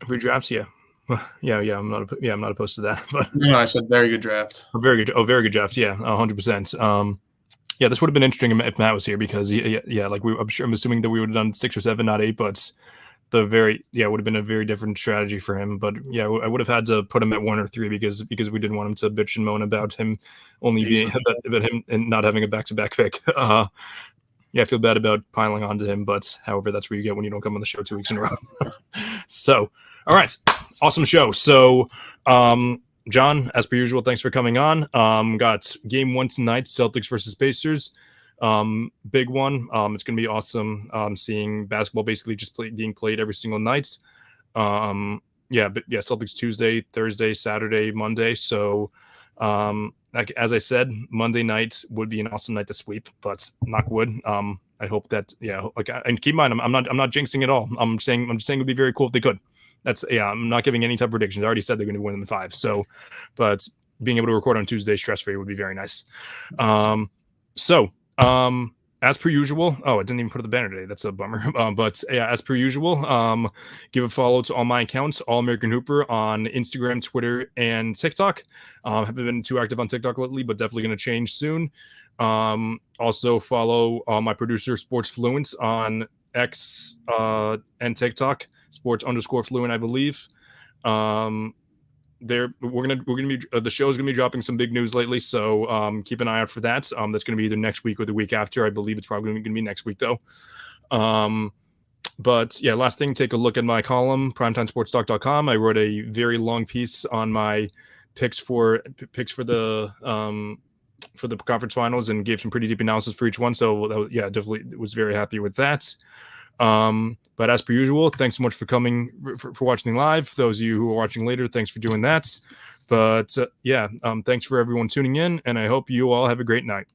Free drafts, I'm not opposed to that. But no, I said very good draft. Very good draft, 100%. This would have been interesting if Matt was here because I'm assuming that we would have done 6 or 7, not 8, but the very it would have been a very different strategy for him. But yeah, I would have had to put him at 1 or 3 because we didn't want him to bitch and moan about him only being about him and not having a back-to-back pick. Yeah, I feel bad about piling onto him, but however, that's what you get when you don't come on the show 2 weeks in a row. So, all right, awesome show. So, John, as per usual, thanks for coming on. Got game 1 tonight, Celtics versus Pacers. Big one. It's gonna be awesome. Seeing basketball basically just being played every single night. Celtics Tuesday, Thursday, Saturday, Monday. So, like as I said, Monday night would be an awesome night to sweep, but knock wood. I hope that and keep in mind, I'm not jinxing at all. I'm just saying it would be very cool if they could. I'm not giving any type of predictions. I already said they're going to win them in 5. So, but being able to record on Tuesday stress free would be very nice. As per usual, I didn't even put up the banner today. That's a bummer. As per usual, give a follow to all my accounts, All American Hooper on Instagram, Twitter, and TikTok. Haven't been too active on TikTok lately, but definitely going to change soon. Also follow my producer, Sports Fluent, on X and TikTok, Sports_Fluent, I believe. We're gonna be the show is gonna be dropping some big news lately, so keep an eye out for that. That's gonna be either next week or the week after. I believe it's probably gonna be next week though. But yeah, last thing, take a look at my column, primetimesportstalk.com. I wrote a very long piece on my picks for the conference finals and gave some pretty deep analysis for each one. So definitely was very happy with that. But as per usual, thanks so much for coming, for watching live. Those of you who are watching later, thanks for doing that. But thanks for everyone tuning in, and I hope you all have a great night.